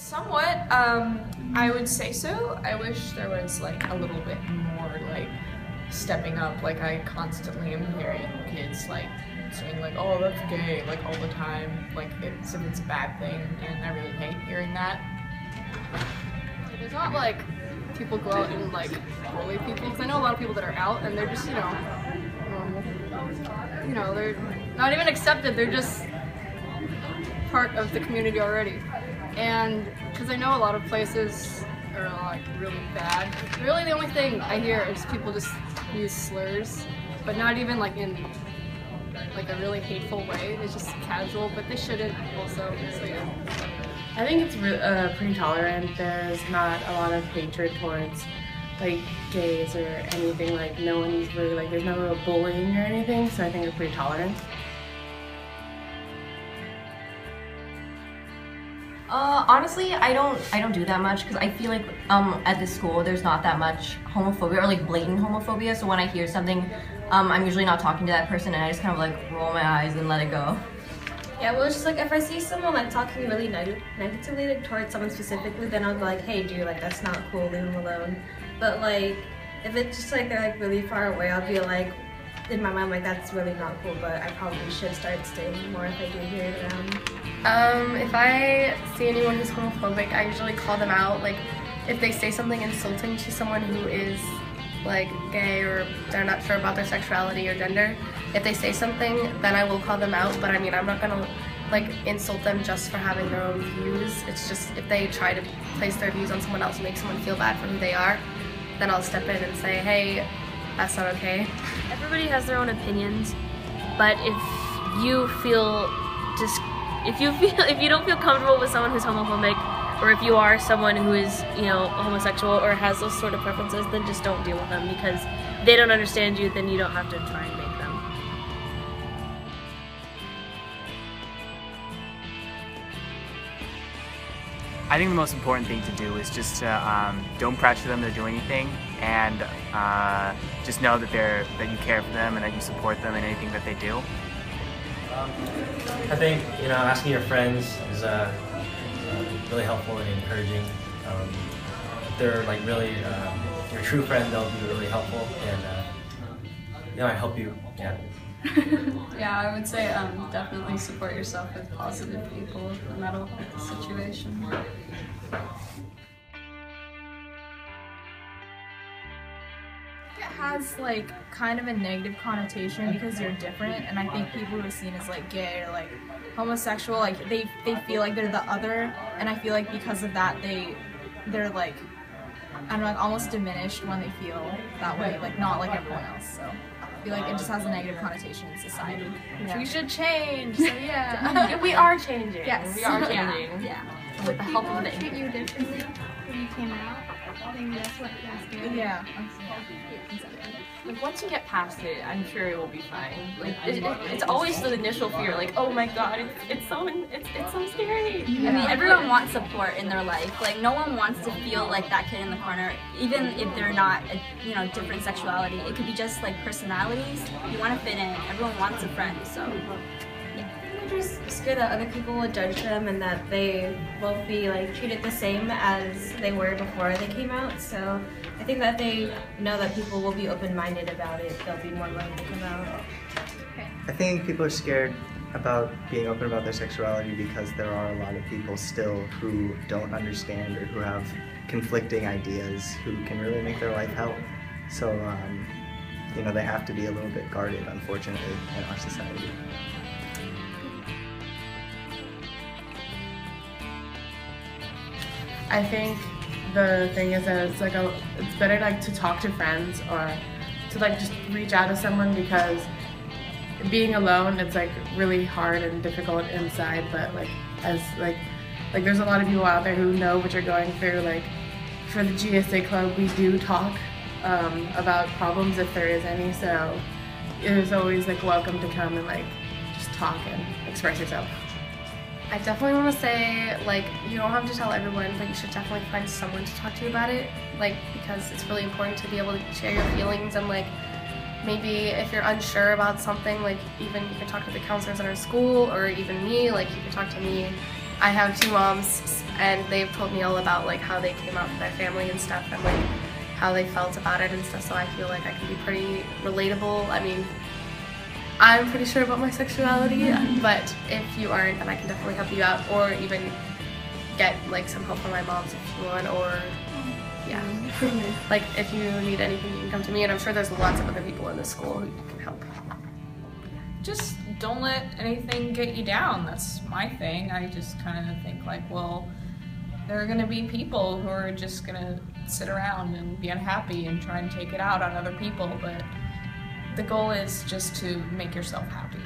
Somewhat, I would say so. I wish there was like a little bit more like stepping up. Like I constantly am hearing kids like saying like, oh, that's gay, like all the time, like it's if it's a bad thing, and I really hate hearing that. There's not like people go out and like bully people, because I know a lot of people that are out and they're just, normal. They're not even accepted, they're just part of the community already. And because I know a lot of places are like really bad, really the only thing I hear is people just use slurs, but not even like in like a really hateful way. It's just casual, but they shouldn't also, so yeah. I think it's pretty tolerant. There's not a lot of hatred towards like gays or anything. Like no one's really like, there's no real bullying or anything, so I think it's pretty tolerant. Honestly, I don't do that much because I feel like at this school there's not that much homophobia or like blatant homophobia. So when I hear something, I'm usually not talking to that person and I just kind of like roll my eyes and let it go. Yeah, well, it's just like if I see someone like talking really negatively like, towards someone specifically, then I'll be like, hey dude, like that's not cool, leave them alone. But like if it's just like they're like really far away, I'll be like, in my mind, like that's really not cool, but I probably should start staying more if I do hear it around. If I see anyone who's homophobic, I usually call them out. Like if they say something insulting to someone who is like gay or they're not sure about their sexuality or gender, if they say something, then I will call them out. But I mean, I'm not gonna like insult them just for having their own views. It's just if they try to place their views on someone else and make someone feel bad for who they are, then I'll step in and say, hey, that's not okay. Everybody has their own opinions, but if you don't feel comfortable with someone who's homophobic, or if you are someone who is, homosexual or has those sort of preferences, then just don't deal with them, because they don't understand you, then you don't have to try and make them. I think the most important thing to do is just to don't pressure them to do anything, and just know that you care for them and that you support them in anything that they do. I think asking your friends is really helpful and encouraging. If they're like really your true friend, they'll be really helpful, and I help you. Yeah. Yeah, I would say definitely support yourself with positive people no matter what the situation. It has like kind of a negative connotation because you're different, and I think people who are seen as like gay or like homosexual, like they feel like they're the other, and I feel like because of that they're like, I don't know, like almost diminished when they feel that way, like not like everyone else. So I feel like it just has a negative connotation in society, which we should change. So yeah, We are changing. Yes, we are changing. Yeah. With the help of the treat you differently when you came out. I think that's what that's good. Yeah. Like once you get past it, I'm sure it will be fine. Like it's always the initial fear, like oh my god, it's so scary. I mean, everyone wants support in their life. Like no one wants to feel like that kid in the corner, even if they're not a different sexuality. It could be just like personalities. You want to fit in. Everyone wants a friend, so. They're just scared that other people will judge them and that they won't be like treated the same as they were before they came out. So I think that they know that people will be open-minded about it. They'll be more willing to come out. I think people are scared about being open about their sexuality because there are a lot of people still who don't understand or who have conflicting ideas who can really make their life hell. So they have to be a little bit guarded, unfortunately, in our society. I think the thing is that it's better like to talk to friends or to like just reach out to someone, because being alone, it's like really hard and difficult inside, but like there's a lot of people out there who know what you're going through. Like for the GSA club, we do talk about problems if there is any, so it's always like welcome to come and like just talk and express yourself. I definitely want to say, like, you don't have to tell everyone, but you should definitely find someone to talk to about it, like, because it's really important to be able to share your feelings, and like maybe if you're unsure about something, like even you can talk to the counselors at our school, or even me, like you can talk to me. I have 2 moms and they've told me all about like how they came out to their family and stuff, and like how they felt about it and stuff, so I feel like I can be pretty relatable. I mean, I'm pretty sure about my sexuality, but if you aren't, then I can definitely help you out, or even get like some help from my moms if you want, or yeah. Like if you need anything, you can come to me, and I'm sure there's lots of other people in this school who can help. Just don't let anything get you down. That's my thing. I just kind of think like, well, there are going to be people who are just going to sit around and be unhappy and try and take it out on other people, but the goal is just to make yourself happy.